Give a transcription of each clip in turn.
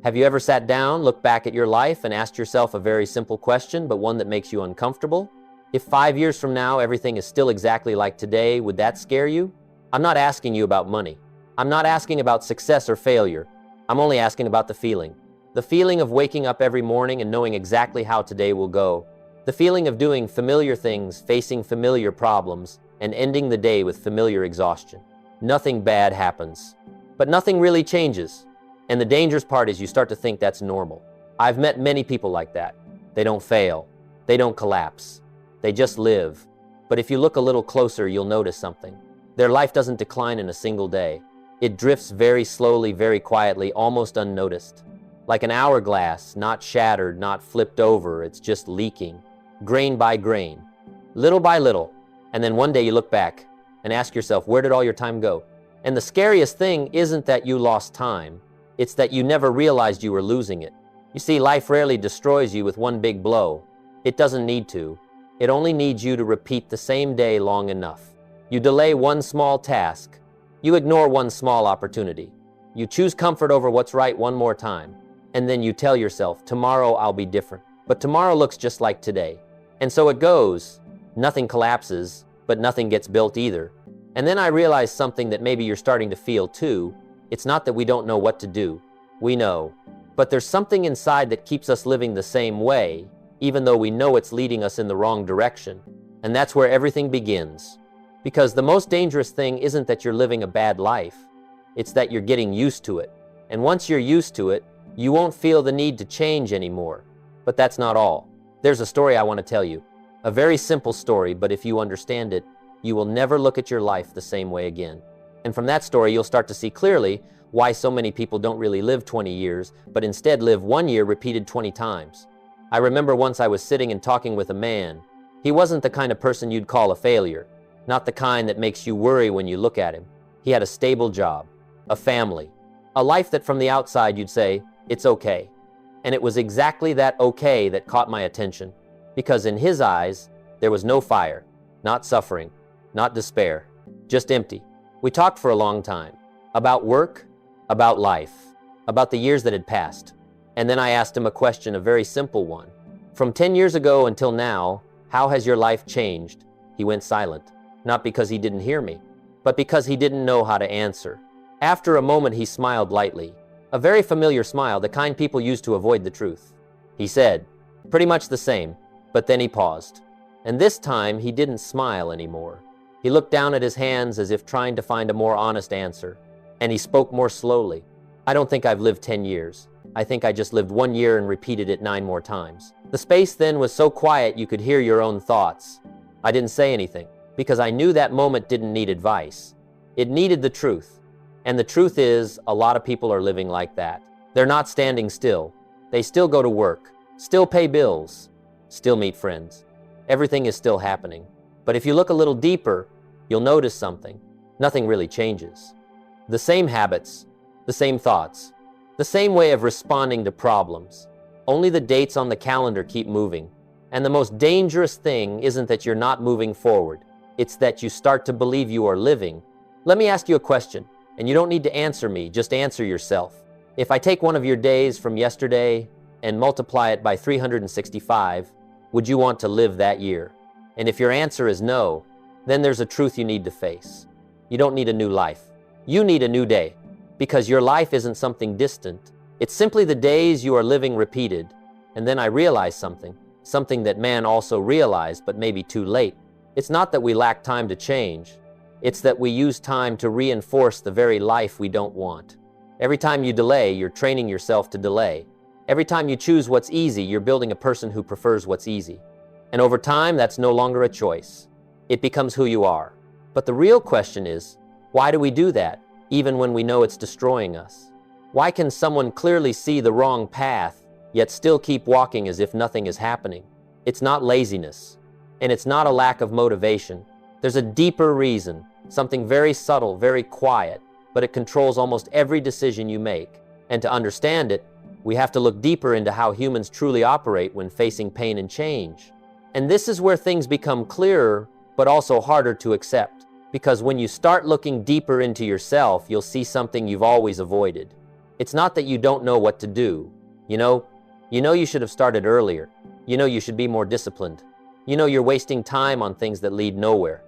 Have you ever sat down, looked back at your life, and asked yourself a very simple question, but one that makes you uncomfortable? If 5 years from now everything is still exactly like today, would that scare you? I'm not asking you about money. I'm not asking about success or failure. I'm only asking about the feeling. The feeling of waking up every morning and knowing exactly how today will go. The feeling of doing familiar things, facing familiar problems, and ending the day with familiar exhaustion. Nothing bad happens, but nothing really changes. And the dangerous part is you start to think that's normal. I've met many people like that. They don't fail. They don't collapse. They just live. But if you look a little closer, you'll notice something. Their life doesn't decline in a single day. It drifts very slowly, very quietly, almost unnoticed. Like an hourglass, not shattered, not flipped over, it's just leaking, grain by grain, little by little. And then one day you look back and ask yourself, where did all your time go? And the scariest thing isn't that you lost time. It's that you never realized you were losing it. You see, life rarely destroys you with one big blow. It doesn't need to. It only needs you to repeat the same day long enough. You delay one small task. You ignore one small opportunity. You choose comfort over what's right one more time. And then you tell yourself, tomorrow I'll be different. But tomorrow looks just like today. And so it goes. Nothing collapses, but nothing gets built either. And then I realized something that maybe you're starting to feel too. It's not that we don't know what to do. We know. But there's something inside that keeps us living the same way, even though we know it's leading us in the wrong direction. And that's where everything begins. Because the most dangerous thing isn't that you're living a bad life. It's that you're getting used to it. And once you're used to it, you won't feel the need to change anymore. But that's not all. There's a story I want to tell you. A very simple story, but if you understand it, you will never look at your life the same way again. And from that story, you'll start to see clearly why so many people don't really live 20 years, but instead live 1 year repeated 20 times. I remember once I was sitting and talking with a man. He wasn't the kind of person you'd call a failure, not the kind that makes you worry when you look at him. He had a stable job, a family, a life that from the outside you'd say, it's okay. And it was exactly that okay that caught my attention, because in his eyes, there was no fire, not suffering, not despair, just empty. We talked for a long time, about work, about life, about the years that had passed. And then I asked him a question, a very simple one. From 10 years ago until now, how has your life changed? He went silent, not because he didn't hear me, but because he didn't know how to answer. After a moment, he smiled lightly, a very familiar smile, the kind people use to avoid the truth. He said, pretty much the same, but then he paused. And this time, he didn't smile anymore. He looked down at his hands as if trying to find a more honest answer. And he spoke more slowly. I don't think I've lived 10 years. I think I just lived 1 year and repeated it 9 more times. The space then was so quiet you could hear your own thoughts. I didn't say anything, because I knew that moment didn't need advice. It needed the truth. And the truth is, a lot of people are living like that. They're not standing still. They still go to work, still pay bills, still meet friends. Everything is still happening. But if you look a little deeper, you'll notice something. Nothing really changes. The same habits, the same thoughts, the same way of responding to problems. Only the dates on the calendar keep moving. And the most dangerous thing isn't that you're not moving forward. It's that you start to believe you are living. Let me ask you a question, and you don't need to answer me, just answer yourself. If I take one of your days from yesterday and multiply it by 365, would you want to live that year? And if your answer is no, then there's a truth you need to face. You don't need a new life. You need a new day, because your life isn't something distant. It's simply the days you are living repeated. And then I realized something that man also realized, but maybe too late. It's not that we lack time to change. It's that we use time to reinforce the very life we don't want. Every time you delay, you're training yourself to delay. Every time you choose what's easy, you're building a person who prefers what's easy. And over time, that's no longer a choice. It becomes who you are. But the real question is, why do we do that, even when we know it's destroying us? Why can someone clearly see the wrong path, yet still keep walking as if nothing is happening? It's not laziness, and it's not a lack of motivation. There's a deeper reason, something very subtle, very quiet, but it controls almost every decision you make. And to understand it, we have to look deeper into how humans truly operate when facing pain and change. And this is where things become clearer, but also harder to accept. Because when you start looking deeper into yourself, you'll see something you've always avoided. It's not that you don't know what to do. You know you should have started earlier. You know you should be more disciplined. You know you're wasting time on things that lead nowhere.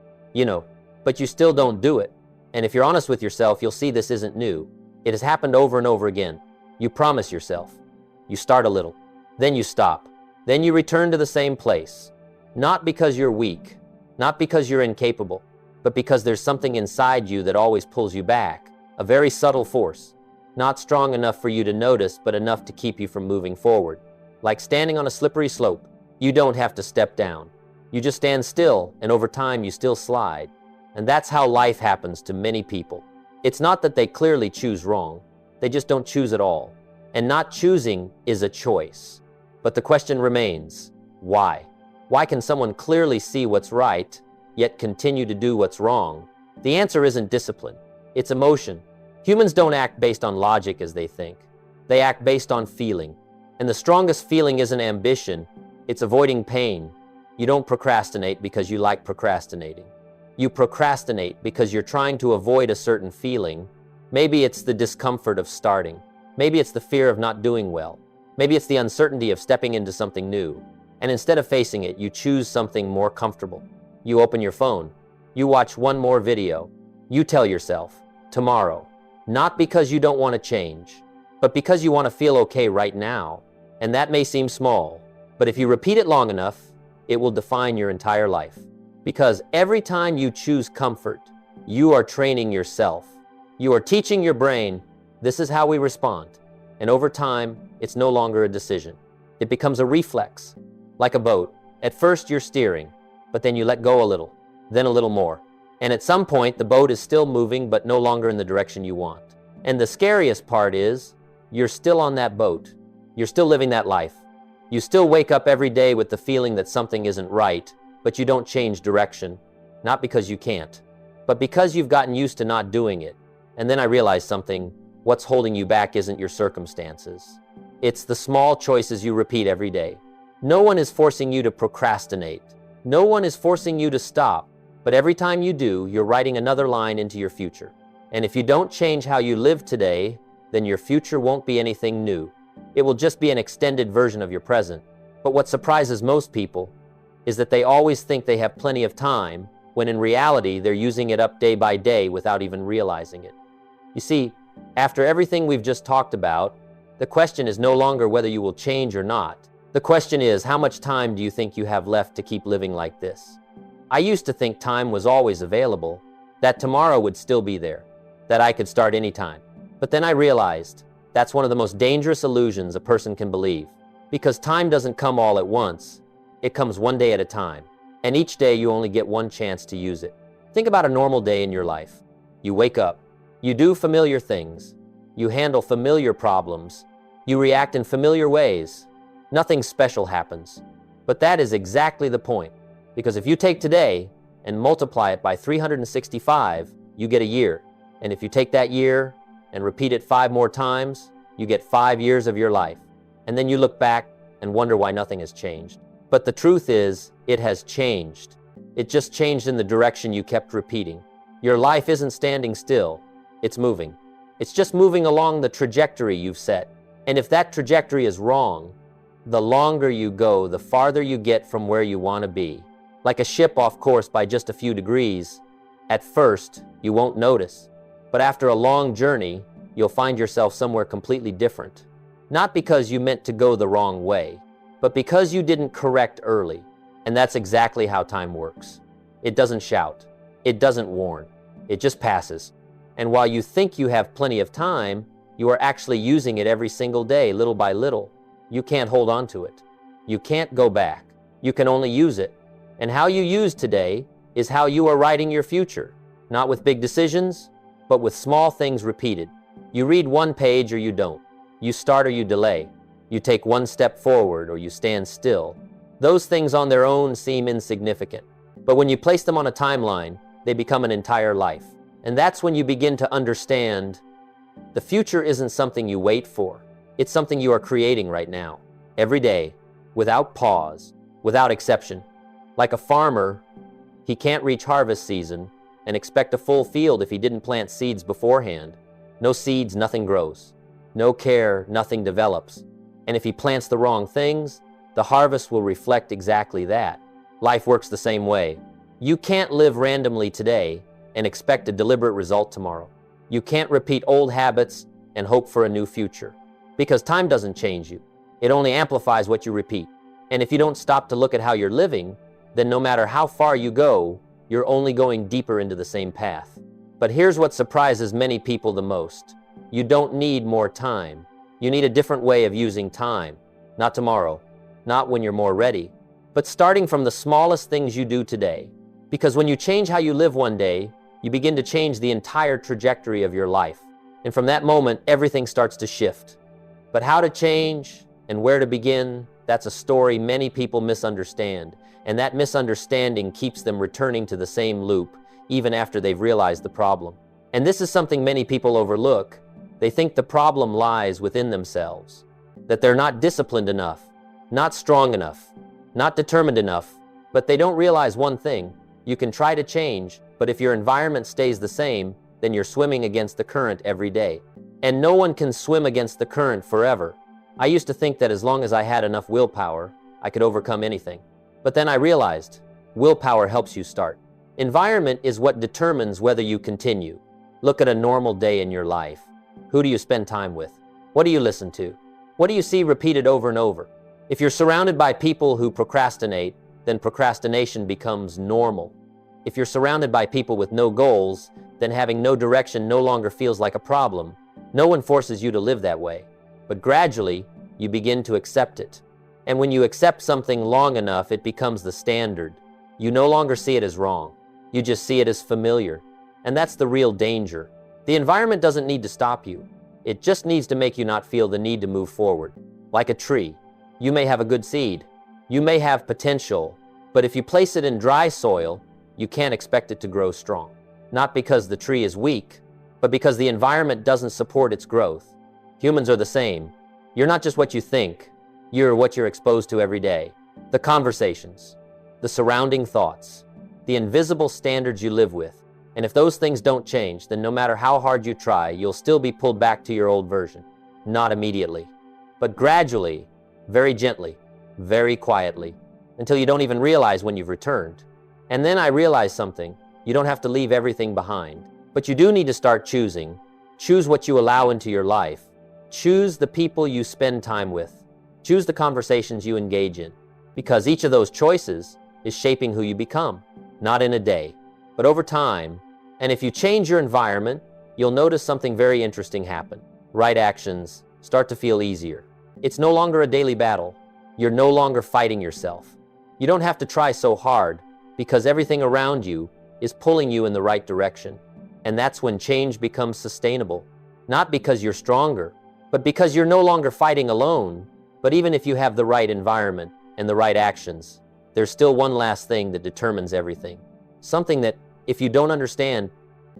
But you still don't do it. And if you're honest with yourself, you'll see this isn't new. It has happened over and over again. You promise yourself. You start a little. Then you stop. Then you return to the same place. Not because you're weak. Not because you're incapable. But because there's something inside you that always pulls you back. A very subtle force. Not strong enough for you to notice, but enough to keep you from moving forward. Like standing on a slippery slope. You don't have to step down. You just stand still, and over time you still slide. And that's how life happens to many people. It's not that they clearly choose wrong. They just don't choose at all. And not choosing is a choice. But the question remains, why? Why can someone clearly see what's right, yet continue to do what's wrong? The answer isn't discipline. It's emotion. Humans don't act based on logic as they think. They act based on feeling. And the strongest feeling isn't ambition. It's avoiding pain. You don't procrastinate because you like procrastinating. You procrastinate because you're trying to avoid a certain feeling. Maybe it's the discomfort of starting. Maybe it's the fear of not doing well. Maybe it's the uncertainty of stepping into something new. And instead of facing it, you choose something more comfortable. You open your phone. You watch one more video. You tell yourself, tomorrow. Not because you don't want to change, but because you want to feel okay right now. And that may seem small, but if you repeat it long enough, it will define your entire life. Because every time you choose comfort, you are training yourself. You are teaching your brain, this is how we respond. And over time, it's no longer a decision. It becomes a reflex, like a boat. At first you're steering, but then you let go a little, then a little more. And at some point, the boat is still moving, but no longer in the direction you want. And the scariest part is, you're still on that boat. You're still living that life. You still wake up every day with the feeling that something isn't right, but you don't change direction. Not because you can't, but because you've gotten used to not doing it. And then I realized something. What's holding you back isn't your circumstances. It's the small choices you repeat every day. No one is forcing you to procrastinate. No one is forcing you to stop. But every time you do, you're writing another line into your future. And if you don't change how you live today, then your future won't be anything new. It will just be an extended version of your present. But what surprises most people is that they always think they have plenty of time, when in reality, they're using it up day by day without even realizing it. You see, after everything we've just talked about, the question is no longer whether you will change or not. The question is, how much time do you think you have left to keep living like this? I used to think time was always available, that tomorrow would still be there, that I could start anytime. But then I realized that's one of the most dangerous illusions a person can believe, because time doesn't come all at once. It comes one day at a time, and each day you only get one chance to use it. Think about a normal day in your life. You wake up. You do familiar things. You handle familiar problems. You react in familiar ways. Nothing special happens. But that is exactly the point. Because if you take today and multiply it by 365, you get a year. And if you take that year and repeat it 5 more times, you get 5 years of your life. And then you look back and wonder why nothing has changed. But the truth is, it has changed. It just changed in the direction you kept repeating. Your life isn't standing still. It's moving. It's just moving along the trajectory you've set. And if that trajectory is wrong, the longer you go, the farther you get from where you want to be. Like a ship off course by just a few degrees. At first, you won't notice. But after a long journey, you'll find yourself somewhere completely different. Not because you meant to go the wrong way, but because you didn't correct early. And that's exactly how time works. It doesn't shout. It doesn't warn. It just passes. And while you think you have plenty of time, you are actually using it every single day, little by little. You can't hold on to it. You can't go back. You can only use it. And how you use today is how you are writing your future. Not with big decisions, but with small things repeated. You read one page or you don't. You start or you delay. You take one step forward or you stand still. Those things on their own seem insignificant. But when you place them on a timeline, they become an entire life. And that's when you begin to understand the future isn't something you wait for. It's something you are creating right now, every day, without pause, without exception. Like a farmer, he can't reach harvest season and expect a full field if he didn't plant seeds beforehand. No seeds, nothing grows. no care, nothing develops. And if he plants the wrong things, the harvest will reflect exactly that. Life works the same way. You can't live randomly today and expect a deliberate result tomorrow. You can't repeat old habits and hope for a new future. Because time doesn't change you. It only amplifies what you repeat. And if you don't stop to look at how you're living, then no matter how far you go, you're only going deeper into the same path. But here's what surprises many people the most. You don't need more time. You need a different way of using time. Not tomorrow, not when you're more ready, but starting from the smallest things you do today. Because when you change how you live one day, you begin to change the entire trajectory of your life. And from that moment, everything starts to shift. But how to change and where to begin, that's a story many people misunderstand. And that misunderstanding keeps them returning to the same loop, even after they've realized the problem. And this is something many people overlook. They think the problem lies within themselves, that they're not disciplined enough, not strong enough, not determined enough. But they don't realize one thing. You can try to change, but if your environment stays the same, then you're swimming against the current every day. And no one can swim against the current forever. I used to think that as long as I had enough willpower, I could overcome anything. But then I realized, willpower helps you start. Environment is what determines whether you continue. Look at a normal day in your life. Who do you spend time with? What do you listen to? What do you see repeated over and over? If you're surrounded by people who procrastinate, then procrastination becomes normal. If you're surrounded by people with no goals, then having no direction no longer feels like a problem. No one forces you to live that way, but gradually you begin to accept it. And when you accept something long enough, it becomes the standard. You no longer see it as wrong. You just see it as familiar. And that's the real danger. The environment doesn't need to stop you. It just needs to make you not feel the need to move forward. Like a tree, you may have a good seed. You may have potential, but if you place it in dry soil, you can't expect it to grow strong. Not because the tree is weak, but because the environment doesn't support its growth. Humans are the same. You're not just what you think. You're what you're exposed to every day. The conversations, the surrounding thoughts, the invisible standards you live with. And if those things don't change, then no matter how hard you try, you'll still be pulled back to your old version. Not immediately, but gradually, very gently, very quietly, until you don't even realize when you've returned. And then I realized something. You don't have to leave everything behind, but you do need to start choosing. Choose what you allow into your life. Choose the people you spend time with. Choose the conversations you engage in, because each of those choices is shaping who you become, not in a day, but over time. And if you change your environment, you'll notice something very interesting happen. Right actions start to feel easier. It's no longer a daily battle. You're no longer fighting yourself. You don't have to try so hard because everything around you is pulling you in the right direction. And that's when change becomes sustainable. Not because you're stronger, but because you're no longer fighting alone. But even if you have the right environment and the right actions, there's still one last thing that determines everything. Something that, if you don't understand,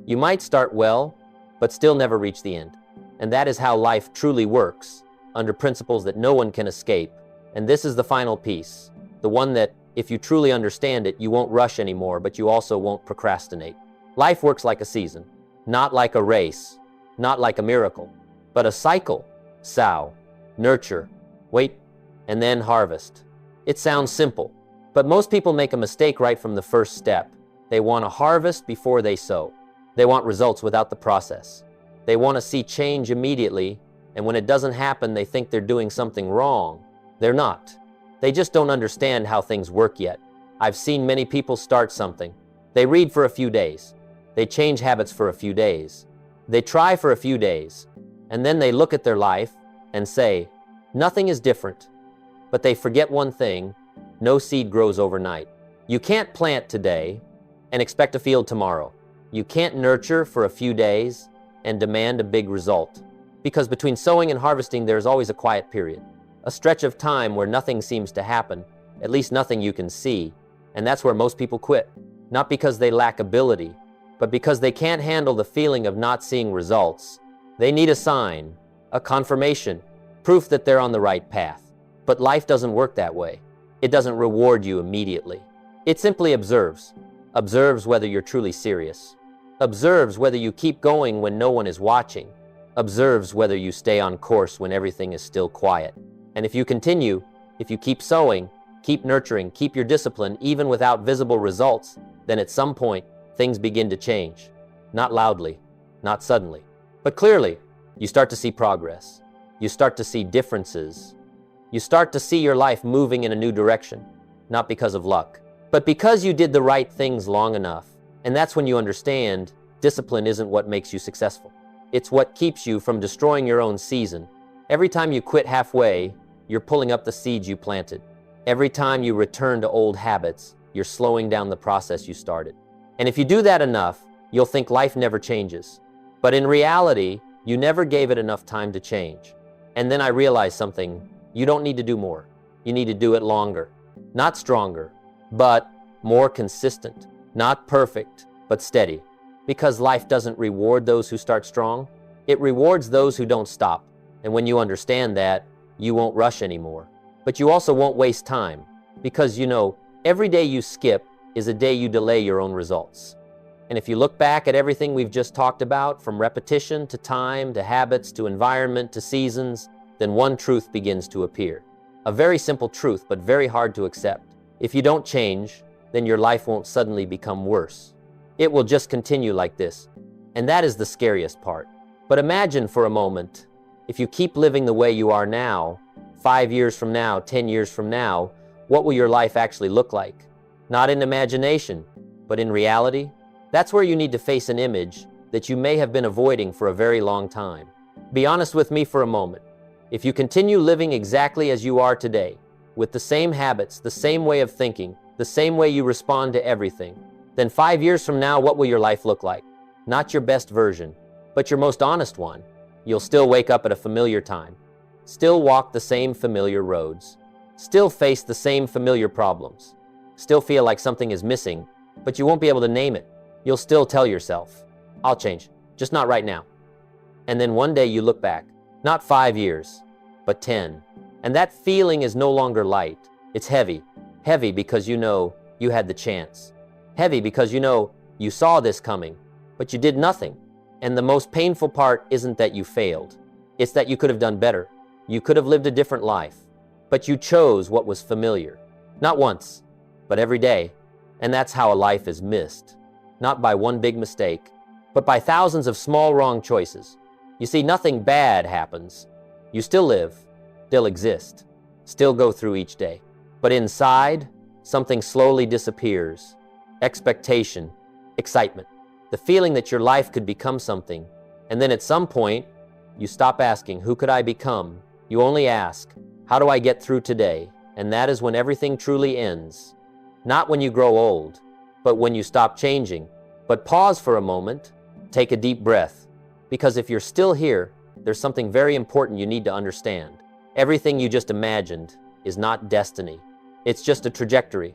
you might start well, but still never reach the end. And that is how life truly works, under principles that no one can escape. And this is the final piece, the one that, if you truly understand it, you won't rush anymore, but you also won't procrastinate. Life works like a season, not like a race, not like a miracle, but a cycle. Sow, nurture, wait, and then harvest. It sounds simple, but most people make a mistake right from the first step. They want to harvest before they sow. They want results without the process. They want to see change immediately, and when it doesn't happen, they think they're doing something wrong. They're not. They just don't understand how things work yet. I've seen many people start something. They read for a few days. They change habits for a few days. They try for a few days, and then they look at their life and say, nothing is different. But they forget one thing: no seed grows overnight. You can't plant today and expect a field tomorrow. You can't nurture for a few days and demand a big result. Because between sowing and harvesting, there's always a quiet period. A stretch of time where nothing seems to happen, at least nothing you can see. And that's where most people quit. Not because they lack ability, but because they can't handle the feeling of not seeing results. They need a sign, a confirmation, proof that they're on the right path. But life doesn't work that way. It doesn't reward you immediately. It simply observes. Observes whether you're truly serious. Observes whether you keep going when no one is watching. observes whether you stay on course when everything is still quiet. And if you continue, if you keep sowing, keep nurturing, keep your discipline, even without visible results, then at some point, things begin to change. Not loudly, not suddenly, but clearly. You start to see progress. You start to see differences. You start to see your life moving in a new direction, not because of luck, but because you did the right things long enough. And that's when you understand discipline isn't what makes you successful. It's what keeps you from destroying your own season. Every time you quit halfway, you're pulling up the seeds you planted. Every time you return to old habits, you're slowing down the process you started. And if you do that enough, you'll think life never changes. But in reality, you never gave it enough time to change. And then I realized something. You don't need to do more. You need to do it longer. Not stronger, but more consistent. Not perfect, but steady. Because life doesn't reward those who start strong. It rewards those who don't stop. And when you understand that, you won't rush anymore. But you also won't waste time. Because you know, every day you skip is a day you delay your own results. And if you look back at everything we've just talked about, from repetition to time to habits to environment to seasons, then one truth begins to appear. A very simple truth, but very hard to accept. If you don't change, then your life won't suddenly become worse. It will just continue like this. And that is the scariest part. But imagine for a moment, if you keep living the way you are now, 5 years from now, 10 years from now, what will your life actually look like? Not in imagination, but in reality. That's where you need to face an image that you may have been avoiding for a very long time. Be honest with me for a moment. If you continue living exactly as you are today, with the same habits, the same way of thinking, the same way you respond to everything, then 5 years from now, what will your life look like? Not your best version, but your most honest one. You'll still wake up at a familiar time, still walk the same familiar roads, still face the same familiar problems, still feel like something is missing, but you won't be able to name it. You'll still tell yourself, I'll change, just not right now. And then one day you look back, not 5 years, but 10. And that feeling is no longer light. It's heavy. Heavy because you know you had the chance. Heavy because you know you saw this coming, but you did nothing. And the most painful part isn't that you failed. It's that you could have done better. You could have lived a different life. But you chose what was familiar. Not once, but every day. And that's how a life is missed. Not by one big mistake, but by thousands of small wrong choices. You see, nothing bad happens. You still live, still exist, still go through each day. But inside, something slowly disappears. Expectation, excitement, the feeling that your life could become something. And then at some point, you stop asking, who could I become? You only ask, how do I get through today? And that is when everything truly ends. Not when you grow old, but when you stop changing. But pause for a moment, take a deep breath. Because if you're still here, there's something very important you need to understand. Everything you just imagined is not destiny. It's just a trajectory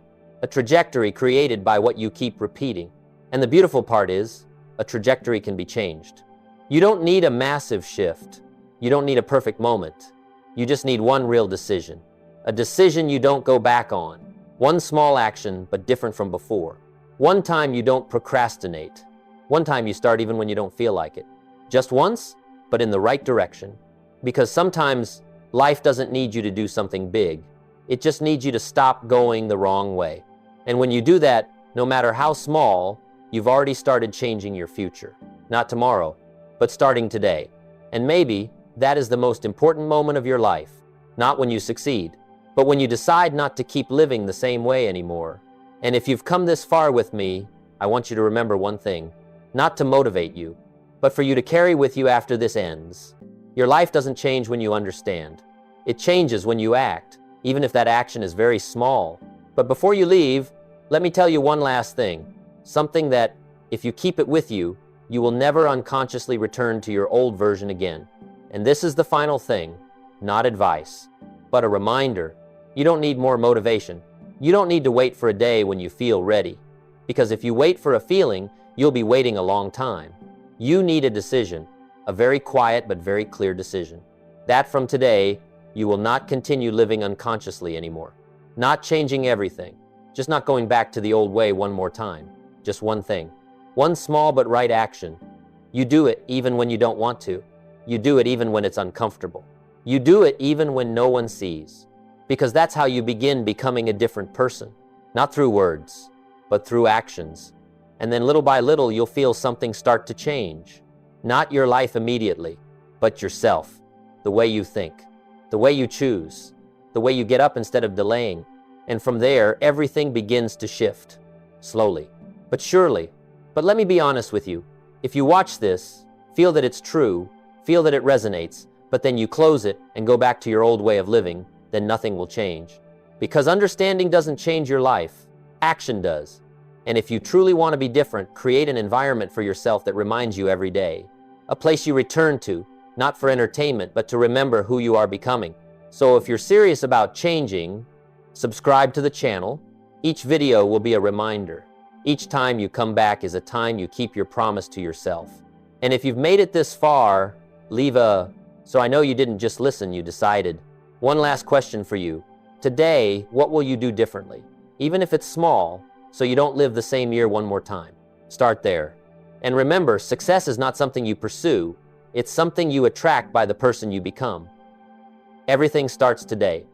created by what you keep repeating. And the beautiful part is, a trajectory can be changed. You don't need a massive shift. You don't need a perfect moment. You just need one real decision. A decision you don't go back on. One small action, but different from before. One time you don't procrastinate. One time you start even when you don't feel like it. Just once, but in the right direction. Because sometimes life doesn't need you to do something big. It just needs you to stop going the wrong way. And when you do that, no matter how small, you've already started changing your future. Not tomorrow, but starting today. And maybe that is the most important moment of your life. Not when you succeed, but when you decide not to keep living the same way anymore. And if you've come this far with me, I want you to remember one thing. Not to motivate you, but for you to carry with you after this ends. Your life doesn't change when you understand. It changes when you act, even if that action is very small. But before you leave, let me tell you one last thing. Something that, if you keep it with you, you will never unconsciously return to your old version again. And this is the final thing, not advice, but a reminder. You don't need more motivation. You don't need to wait for a day when you feel ready. Because if you wait for a feeling, you'll be waiting a long time. You need a decision, a very quiet but very clear decision. That from today, you will not continue living unconsciously anymore. Not changing everything, just not going back to the old way one more time. Just one thing, one small but right action. You do it even when you don't want to. You do it even when it's uncomfortable. You do it even when no one sees. Because that's how you begin becoming a different person. Not through words, but through actions. And then little by little, you'll feel something start to change. Not your life immediately, but yourself. The way you think, the way you choose, the way you get up instead of delaying. And from there, everything begins to shift. Slowly, but surely. But let me be honest with you. If you watch this, feel that it's true, feel that it resonates, but then you close it and go back to your old way of living, then nothing will change. Because understanding doesn't change your life, action does. And if you truly want to be different, create an environment for yourself that reminds you every day. A place you return to, not for entertainment, but to remember who you are becoming. So if you're serious about changing, subscribe to the channel. Each video will be a reminder. Each time you come back is a time you keep your promise to yourself. And if you've made it this far, leave a, so I know you didn't just listen, you decided. One last question for you. Today, what will you do differently? Even if it's small, so you don't live the same year one more time. Start there. And remember, success is not something you pursue, it's something you attract by the person you become. Everything starts today.